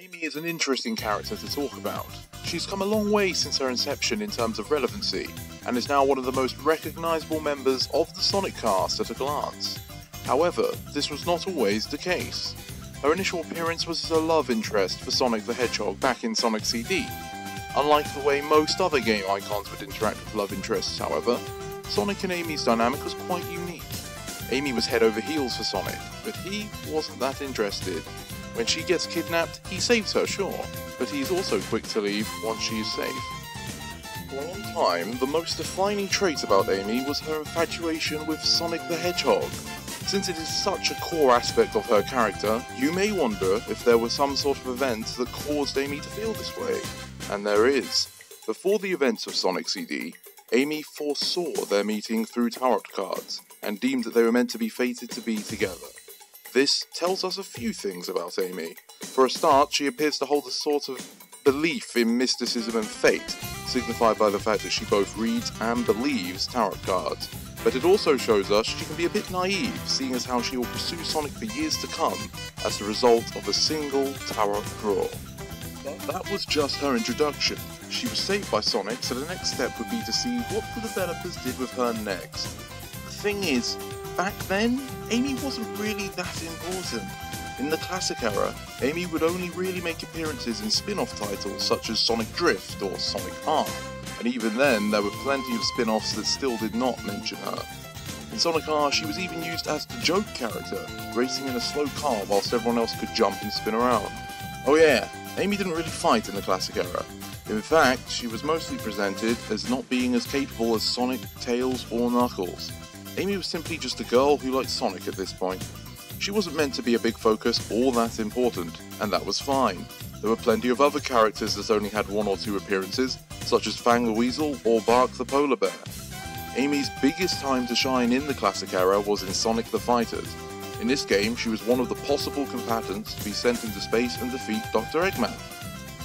Amy is an interesting character to talk about. She's come a long way since her inception in terms of relevancy, and is now one of the most recognisable members of the Sonic cast at a glance. However, this was not always the case. Her initial appearance was as a love interest for Sonic the Hedgehog back in Sonic CD. Unlike the way most other game icons would interact with love interests, however, Sonic and Amy's dynamic was quite unique. Amy was head over heels for Sonic, but he wasn't that interested. When she gets kidnapped, he saves her, sure, but he's also quick to leave once she is safe. For a long time, the most defining trait about Amy was her infatuation with Sonic the Hedgehog. Since it is such a core aspect of her character, you may wonder if there was some sort of event that caused Amy to feel this way. And there is. Before the events of Sonic CD, Amy foresaw their meeting through tarot cards, and deemed that they were meant to be fated to be together. This tells us a few things about Amy. For a start, she appears to hold a sort of belief in mysticism and fate, signified by the fact that she both reads and believes tarot cards. But it also shows us she can be a bit naive, seeing as how she will pursue Sonic for years to come as a result of a single tarot draw. But that was just her introduction. She was saved by Sonic, so the next step would be to see what the developers did with her next. The thing is, back then, Amy wasn't really that important. In the classic era, Amy would only really make appearances in spin-off titles such as Sonic Drift or Sonic R, and even then there were plenty of spin-offs that still did not mention her. In Sonic R, she was even used as the joke character, racing in a slow car whilst everyone else could jump and spin around. Oh yeah, Amy didn't really fight in the classic era. In fact, she was mostly presented as not being as capable as Sonic, Tails, or Knuckles. Amy was simply just a girl who liked Sonic at this point. She wasn't meant to be a big focus or that important, and that was fine. There were plenty of other characters that only had one or two appearances, such as Fang the Weasel or Bark the Polar Bear. Amy's biggest time to shine in the classic era was in Sonic the Fighters. In this game, she was one of the possible combatants to be sent into space and defeat Dr. Eggman.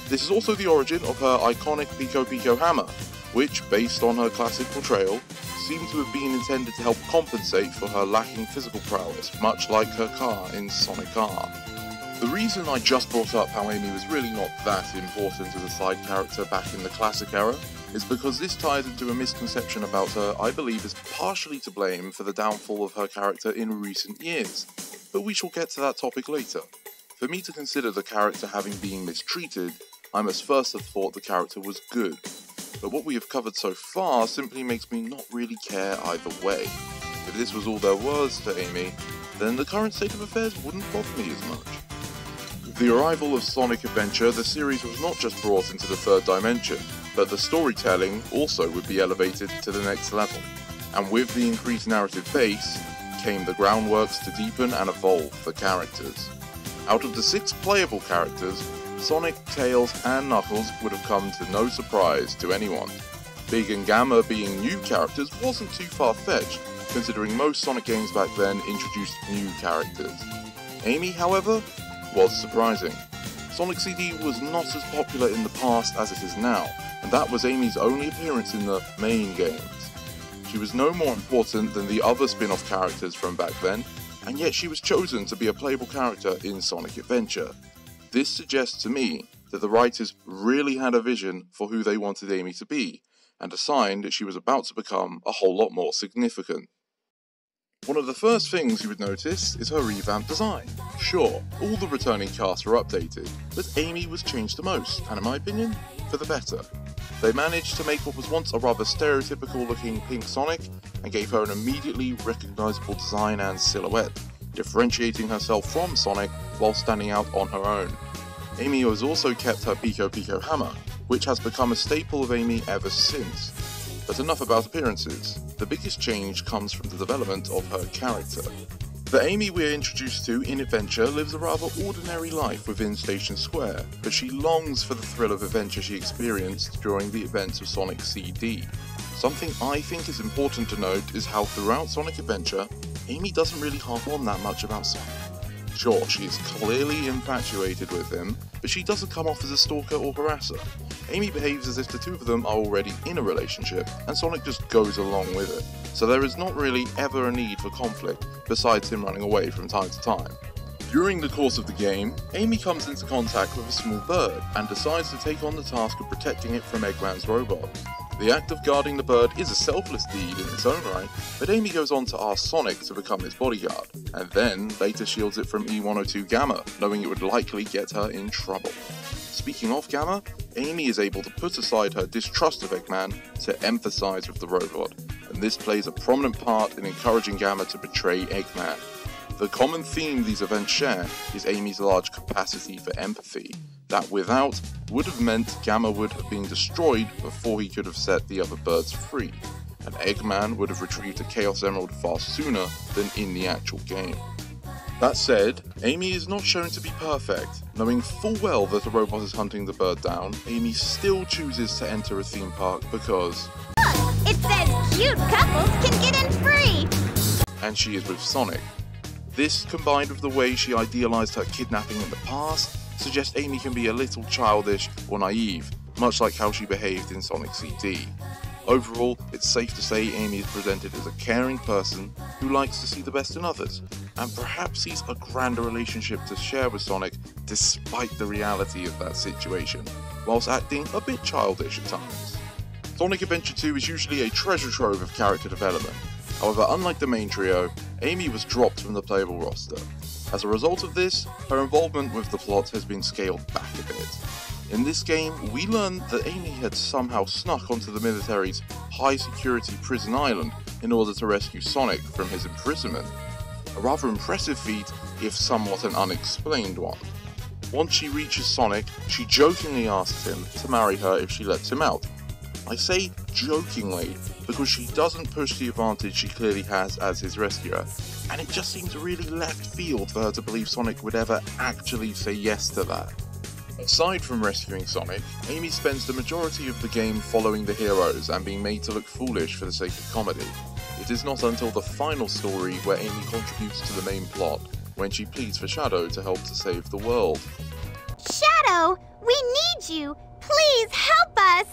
This is also the origin of her iconic Pico Pico hammer, which, based on her classic portrayal, seemed to have been intended to help compensate for her lacking physical prowess, much like her car in Sonic R. The reason I just brought up how Amy was really not that important as a side character back in the classic era is because this ties into a misconception about her I believe is partially to blame for the downfall of her character in recent years, but we shall get to that topic later. For me to consider the character having been mistreated, I must first have thought the character was good. But what we have covered so far simply makes me not really care either way. If this was all there was to Amy, then the current state of affairs wouldn't bother me as much. With the arrival of Sonic Adventure, the series was not just brought into the third dimension, but the storytelling also would be elevated to the next level. And with the increased narrative base, came the groundworks to deepen and evolve the characters. Out of the 6 playable characters, Sonic, Tails, and Knuckles would have come to no surprise to anyone. Big and Gamma being new characters wasn't too far-fetched, considering most Sonic games back then introduced new characters. Amy, however, was surprising. Sonic CD was not as popular in the past as it is now, and that was Amy's only appearance in the main games. She was no more important than the other spin-off characters from back then, and yet she was chosen to be a playable character in Sonic Adventure. This suggests to me that the writers really had a vision for who they wanted Amy to be, and a sign that she was about to become a whole lot more significant. One of the first things you would notice is her revamped design. Sure, all the returning casts were updated, but Amy was changed the most, and in my opinion, for the better. They managed to make what was once a rather stereotypical looking pink Sonic, and gave her an immediately recognisable design and silhouette, differentiating herself from Sonic while standing out on her own. Amy has also kept her Pico Pico hammer, which has become a staple of Amy ever since. But enough about appearances. The biggest change comes from the development of her character. The Amy we're introduced to in Adventure lives a rather ordinary life within Station Square, but she longs for the thrill of adventure she experienced during the events of Sonic CD. Something I think is important to note is how throughout Sonic Adventure, Amy doesn't really harp on that much about Sonic. Sure, she is clearly infatuated with him, but she doesn't come off as a stalker or harasser. Amy behaves as if the two of them are already in a relationship, and Sonic just goes along with it. So there is not really ever a need for conflict, besides him running away from time to time. During the course of the game, Amy comes into contact with a small bird and decides to take on the task of protecting it from Eggman's robot. The act of guarding the bird is a selfless deed in its own right, but Amy goes on to ask Sonic to become his bodyguard, and then later shields it from E-102 Gamma, knowing it would likely get her in trouble. Speaking of Gamma, Amy is able to put aside her distrust of Eggman to empathise with the robot, and this plays a prominent part in encouraging Gamma to betray Eggman. The common theme these events share is Amy's large capacity for empathy, that without would have meant Gamma would have been destroyed before he could have set the other birds free, and Eggman would have retrieved a Chaos Emerald far sooner than in the actual game. That said, Amy is not shown to be perfect. Knowing full well that a robot is hunting the bird down, Amy still chooses to enter a theme park because look, it says cute couples can get in free! And she is with Sonic. This, combined with the way she idealised her kidnapping in the past, suggests Amy can be a little childish or naive, much like how she behaved in Sonic CD. Overall, it's safe to say Amy is presented as a caring person who likes to see the best in others, and perhaps sees a grander relationship to share with Sonic despite the reality of that situation, whilst acting a bit childish at times. Sonic Adventure 2 is usually a treasure trove of character development. However, unlike the main trio, Amy was dropped from the playable roster. As a result of this, her involvement with the plot has been scaled back a bit. In this game, we learn that Amy had somehow snuck onto the military's high-security prison island in order to rescue Sonic from his imprisonment. A rather impressive feat, if somewhat an unexplained one. Once she reaches Sonic, she jokingly asks him to marry her if she lets him out. I say jokingly because she doesn't push the advantage she clearly has as his rescuer, and it just seems really left field for her to believe Sonic would ever actually say yes to that. Aside from rescuing Sonic, Amy spends the majority of the game following the heroes and being made to look foolish for the sake of comedy. It is not until the final story where Amy contributes to the main plot, when she pleads for Shadow to help to save the world. Shadow, we need you! Please help us!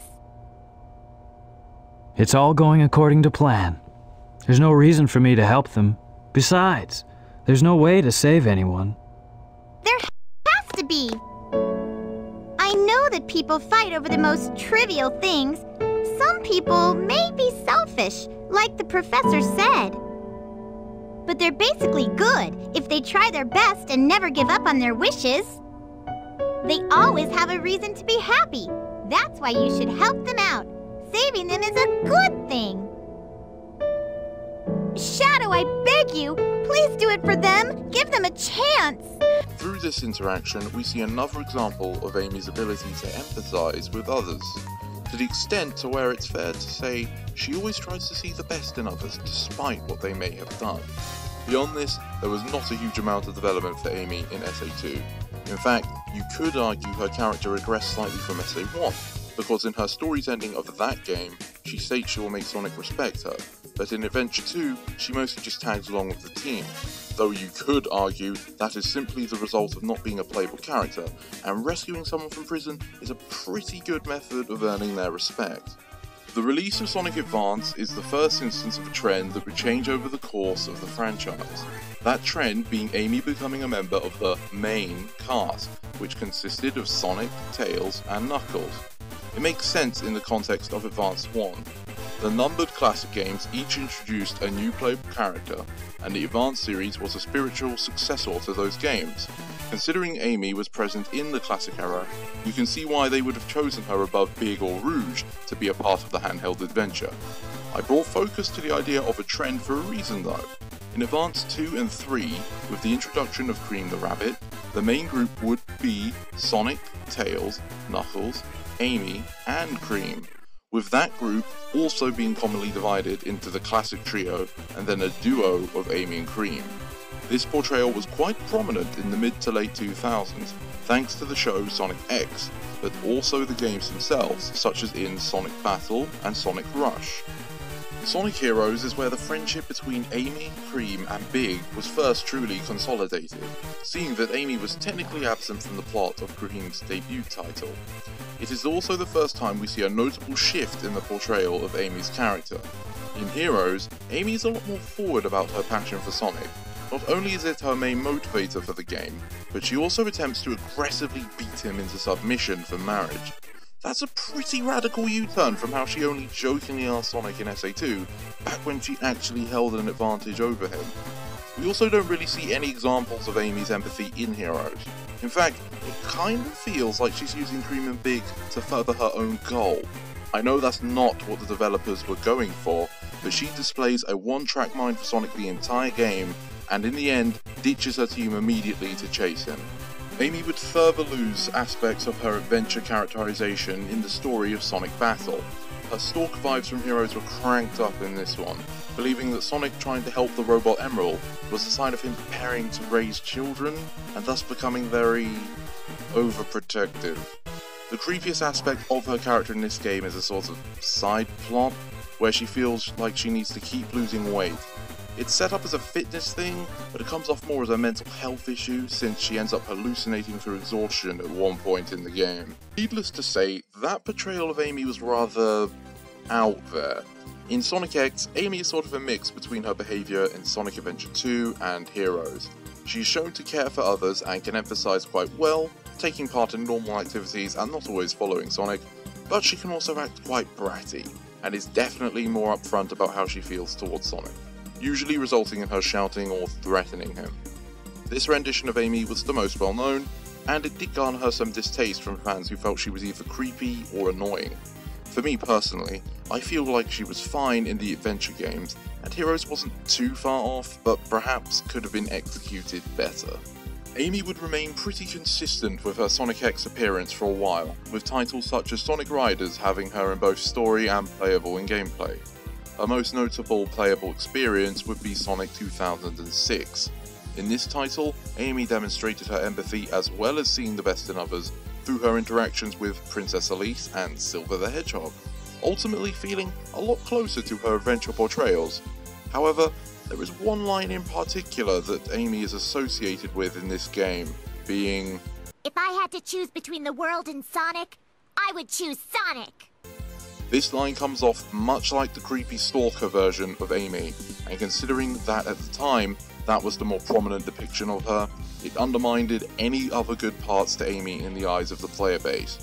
It's all going according to plan. There's no reason for me to help them. Besides, there's no way to save anyone. There has to be! I know that people fight over the most trivial things. Some people may be selfish, like the professor said. But they're basically good if they try their best and never give up on their wishes. They always have a reason to be happy. That's why you should help them out. Saving them is a good thing. Shadow, I beg you, please do it for them. Give them a chance. Through this interaction, we see another example of Amy's ability to empathise with others, to the extent to where it's fair to say she always tries to see the best in others despite what they may have done. Beyond this, there was not a huge amount of development for Amy in SA2. In fact, you could argue her character regressed slightly from SA1, because in her story's ending of that game, she states she will make Sonic respect her, but in Adventure 2, she mostly just tags along with the team, though you could argue that is simply the result of not being a playable character, and rescuing someone from prison is a pretty good method of earning their respect. The release of Sonic Advance is the first instance of a trend that would change over the course of the franchise. That trend being Amy becoming a member of the main cast, which consisted of Sonic, Tails, and Knuckles. It makes sense in the context of Advance 1. The numbered classic games each introduced a new playable character, and the Advance series was a spiritual successor to those games. Considering Amy was present in the classic era, you can see why they would have chosen her above Big or Rouge to be a part of the handheld adventure. I brought focus to the idea of a trend for a reason though. In Advance 2 and 3, with the introduction of Cream the Rabbit, the main group would be Sonic, Tails, Knuckles, Amy, and Cream, with that group also being commonly divided into the classic trio and then a duo of Amy and Cream. This portrayal was quite prominent in the mid to late 2000s thanks to the show Sonic X, but also the games themselves, such as in Sonic Battle and Sonic Rush. Sonic Heroes is where the friendship between Amy, Cream, and Big was first truly consolidated, seeing that Amy was technically absent from the plot of Cream's debut title. It is also the first time we see a notable shift in the portrayal of Amy's character. In Heroes, Amy is a lot more forward about her passion for Sonic, Not only is it her main motivator for the game, but she also attempts to aggressively beat him into submission for marriage. That's a pretty radical U-turn from how she only jokingly asked Sonic in SA2, back when she actually held an advantage over him. We also don't really see any examples of Amy's empathy in Heroes. In fact, it kind of feels like she's using Dream and Big to further her own goal. I know that's not what the developers were going for, but she displays a one-track mind for Sonic the entire game, and in the end, ditches her team immediately to chase him. Amy would further lose aspects of her adventure characterization in the story of Sonic Battle. Her stalk vibes from Heroes were cranked up in this one, believing that Sonic trying to help the robot Emerald was a sign of him preparing to raise children, and thus becoming very overprotective. The creepiest aspect of her character in this game is a sort of side plot, where she feels like she needs to keep losing weight. It's set up as a fitness thing, but it comes off more as a mental health issue since she ends up hallucinating through exhaustion at one point in the game. Needless to say, that portrayal of Amy was rather out there. In Sonic X, Amy is sort of a mix between her behaviour in Sonic Adventure 2 and Heroes. She is shown to care for others and can emphasise quite well, taking part in normal activities and not always following Sonic, but she can also act quite bratty, and is definitely more upfront about how she feels towards Sonic, usually resulting in her shouting or threatening him. This rendition of Amy was the most well known, and it did garner her some distaste from fans who felt she was either creepy or annoying. For me personally, I feel like she was fine in the adventure games, and Heroes wasn't too far off, but perhaps could have been executed better. Amy would remain pretty consistent with her Sonic X appearance for a while, with titles such as Sonic Riders having her in both story and playable in gameplay. Her most notable playable experience would be Sonic 2006. In this title, Amy demonstrated her empathy as well as seeing the best in others through her interactions with Princess Elise and Silver the Hedgehog, ultimately feeling a lot closer to her adventure portrayals. However, there is one line in particular that Amy is associated with in this game, being, "If I had to choose between the world and Sonic, I would choose Sonic." This line comes off much like the creepy stalker version of Amy, and considering that at the time that was the more prominent depiction of her, it undermined any other good parts to Amy in the eyes of the player base.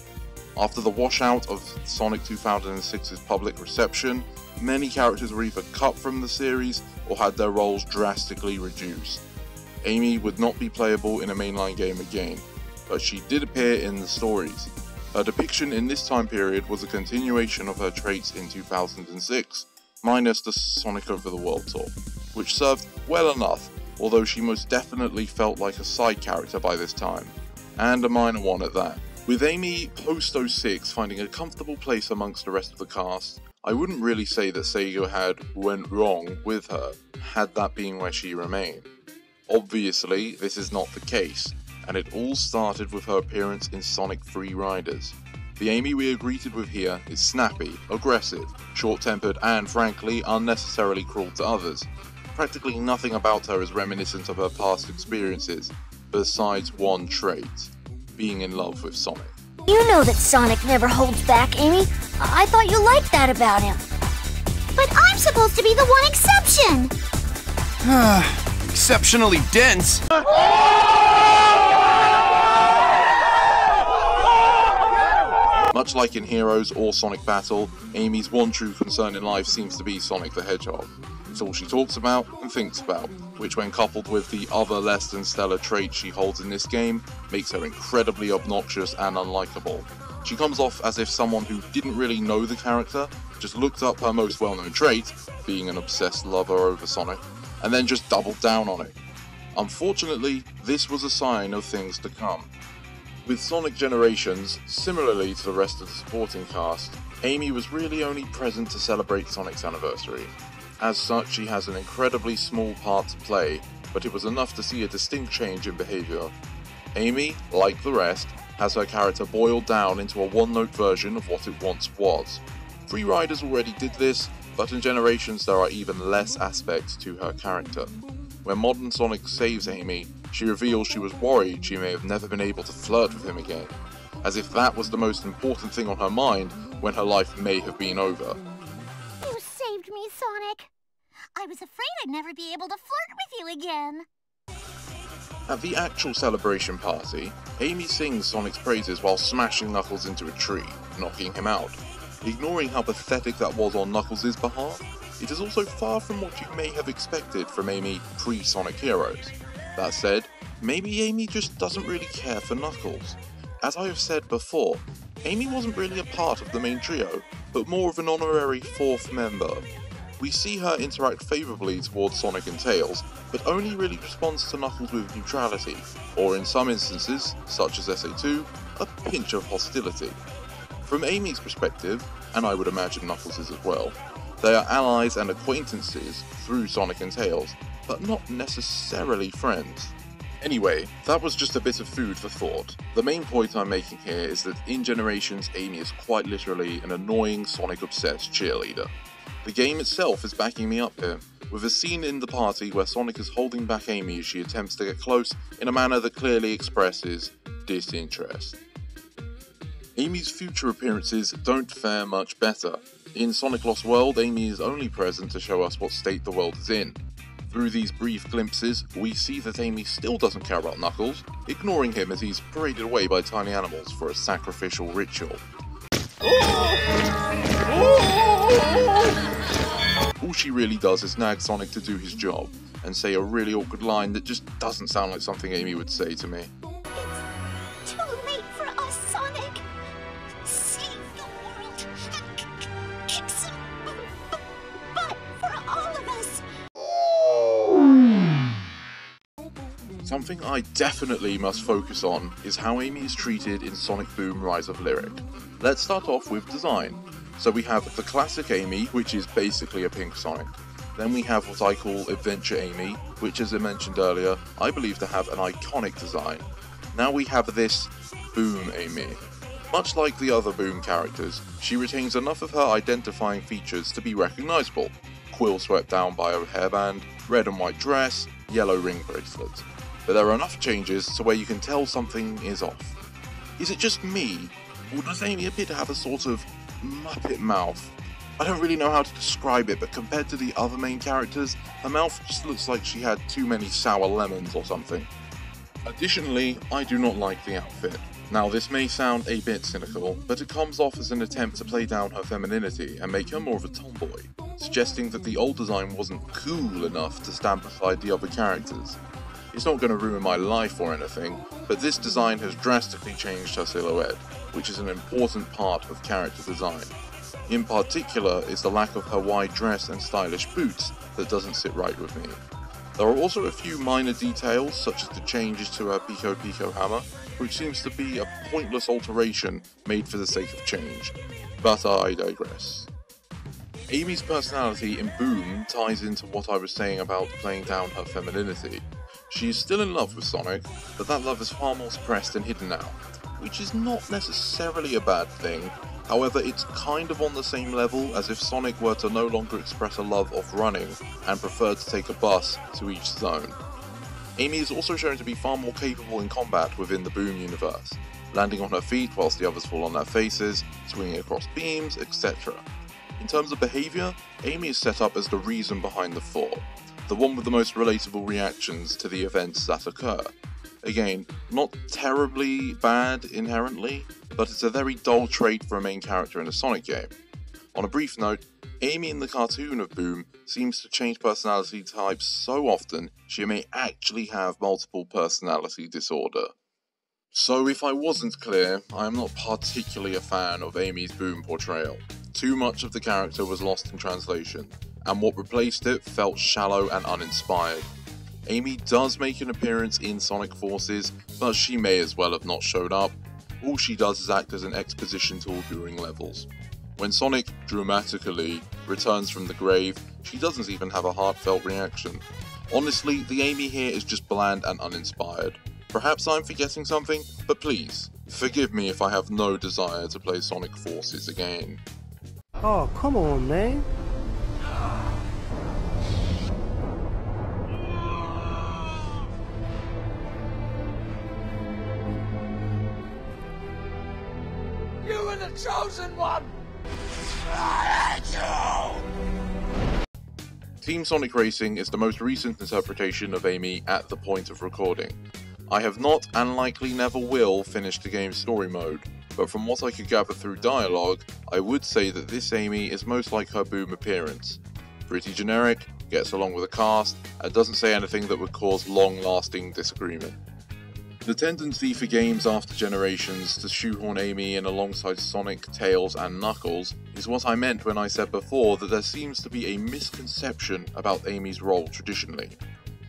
After the washout of Sonic 2006's public reception, many characters were either cut from the series or had their roles drastically reduced. Amy would not be playable in a mainline game again, but she did appear in the stories. Her depiction in this time period was a continuation of her traits in 2006, minus the Sonic Over the World tour, which served well enough, although she most definitely felt like a side character by this time, and a minor one at that. With Amy post 06 finding a comfortable place amongst the rest of the cast, I wouldn't really say that Sega had went wrong with her, had that been where she remained. Obviously, this is not the case, and it all started with her appearance in Sonic 3 Riders. The Amy we are greeted with here is snappy, aggressive, short-tempered, and frankly, unnecessarily cruel to others. Practically nothing about her is reminiscent of her past experiences, besides one trait, being in love with Sonic. You know that Sonic never holds back, Amy. I thought you liked that about him. But I'm supposed to be the one exception! Exceptionally dense. Much like in Heroes or Sonic Battle, Amy's one true concern in life seems to be Sonic the Hedgehog. It's all she talks about and thinks about, which when coupled with the other less than stellar traits she holds in this game, makes her incredibly obnoxious and unlikable. She comes off as if someone who didn't really know the character, just looked up her most well-known trait, being an obsessed lover over Sonic, and then just doubled down on it. Unfortunately, this was a sign of things to come. With Sonic Generations, similarly to the rest of the supporting cast, Amy was really only present to celebrate Sonic's anniversary. As such, she has an incredibly small part to play, but it was enough to see a distinct change in behaviour. Amy, like the rest, has her character boiled down into a one-note version of what it once was. Free Riders already did this, but in Generations there are even less aspects to her character. When modern Sonic saves Amy, she reveals she was worried she may have never been able to flirt with him again, as if that was the most important thing on her mind when her life may have been over. You saved me, Sonic. I was afraid I'd never be able to flirt with you again. At the actual celebration party, Amy sings Sonic's praises while smashing Knuckles into a tree, knocking him out. Ignoring how pathetic that was on Knuckles' behalf, it is also far from what you may have expected from Amy pre-Sonic Heroes. That said, maybe Amy just doesn't really care for Knuckles. As I have said before, Amy wasn't really a part of the main trio, but more of an honorary fourth member. We see her interact favourably towards Sonic and Tails, but only really responds to Knuckles with neutrality, or in some instances, such as SA2, a pinch of hostility. From Amy's perspective, and I would imagine Knuckles' as well, they are allies and acquaintances through Sonic and Tails, but not necessarily friends. Anyway, that was just a bit of food for thought. The main point I'm making here is that in Generations, Amy is quite literally an annoying Sonic-obsessed cheerleader. The game itself is backing me up here, with a scene in the party where Sonic is holding back Amy as she attempts to get close in a manner that clearly expresses disinterest. Amy's future appearances don't fare much better. In Sonic Lost World, Amy is only present to show us what state the world is in. Through these brief glimpses, we see that Amy still doesn't care about Knuckles, ignoring him as he's paraded away by tiny animals for a sacrificial ritual. All she really does is nag Sonic to do his job, and say a really awkward line that just doesn't sound like something Amy would say to me. It's too late for us, Sonic. Save the world and kick some butt for all of us. Something I definitely must focus on is how Amy is treated in Sonic Boom Rise of Lyric. Let's start off with design. So we have the classic Amy, which is basically a pink Sonic. Then we have what I call Adventure Amy, which, as I mentioned earlier, I believe to have an iconic design. Now we have this Boom Amy. Much like the other Boom characters, she retains enough of her identifying features to be recognisable. Quill swept down by a hairband, red and white dress, yellow ring bracelet. But there are enough changes to where you can tell something is off. Is it just me, or does Amy appear to have a sort of Muppet mouth? I don't really know how to describe it, but compared to the other main characters, her mouth just looks like she had too many sour lemons or something. Additionally, I do not like the outfit. Now this may sound a bit cynical, but it comes off as an attempt to play down her femininity and make her more of a tomboy, suggesting that the old design wasn't cool enough to stand beside the other characters. It's not going to ruin my life or anything, but this design has drastically changed her silhouette, which is an important part of character design. In particular is the lack of her wide dress and stylish boots that doesn't sit right with me. There are also a few minor details, such as the changes to her Pico Pico hammer, which seems to be a pointless alteration made for the sake of change. But I digress. Amy's personality in Boom ties into what I was saying about playing down her femininity. She is still in love with Sonic, but that love is far more suppressed and hidden now, which is not necessarily a bad thing. However, it's kind of on the same level as if Sonic were to no longer express a love of running and preferred to take a bus to each zone. Amy is also shown to be far more capable in combat within the Boom universe, landing on her feet whilst the others fall on their faces, swinging across beams, etc. In terms of behaviour, Amy is set up as the reason behind the fall, the one with the most relatable reactions to the events that occur. Again, not terribly bad inherently, but it's a very dull trait for a main character in a Sonic game. On a brief note, Amy in the cartoon of Boom seems to change personality types so often she may actually have multiple personality disorder. So if I wasn't clear, I am not particularly a fan of Amy's Boom portrayal. Too much of the character was lost in translation, and what replaced it felt shallow and uninspired. Amy does make an appearance in Sonic Forces, but she may as well have not showed up. All she does is act as an exposition tool during levels. When Sonic, dramatically, returns from the grave, she doesn't even have a heartfelt reaction. Honestly, the Amy here is just bland and uninspired. Perhaps I'm forgetting something, but please, forgive me if I have no desire to play Sonic Forces again. Oh, come on, man. You were the chosen one! Team Sonic Racing is the most recent interpretation of Amy at the point of recording. I have not, and likely never will, finish the game's story mode, but from what I could gather through dialogue, I would say that this Amy is most like her Boom appearance. Pretty generic, gets along with the cast, and doesn't say anything that would cause long-lasting disagreement. The tendency for games after Generations to shoehorn Amy in alongside Sonic, Tails, and Knuckles is what I meant when I said before that there seems to be a misconception about Amy's role traditionally.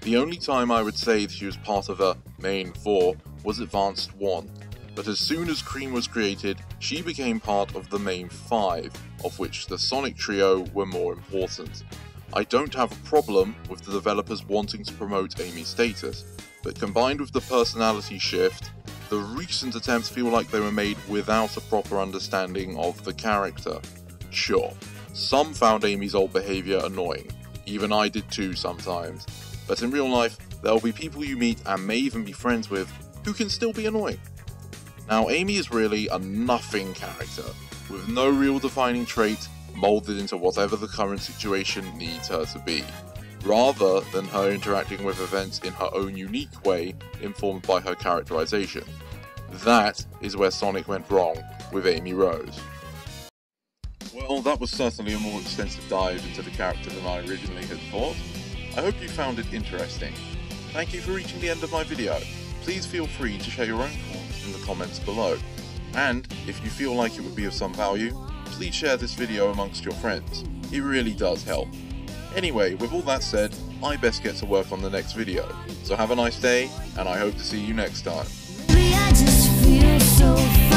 The only time I would say that she was part of a main four was Advanced 1, but as soon as Cream was created, she became part of the main 5, of which the Sonic trio were more important. I don't have a problem with the developers wanting to promote Amy's status, but combined with the personality shift, the recent attempts feel like they were made without a proper understanding of the character. Sure, some found Amy's old behaviour annoying, even I did too sometimes, but in real life, there will be people you meet and may even be friends with who can still be annoying. Now, Amy is really a nothing character, with no real defining trait moulded into whatever the current situation needs her to be, rather than her interacting with events in her own unique way informed by her characterization. That is where Sonic went wrong with Amy Rose. Well, that was certainly a more extensive dive into the character than I originally had thought. I hope you found it interesting. Thank you for reaching the end of my video. Please feel free to share your own thoughts in the comments below. And if you feel like it would be of some value, please share this video amongst your friends. It really does help. Anyway, with all that said, I best get to work on the next video. So have a nice day, and I hope to see you next time. I just feel so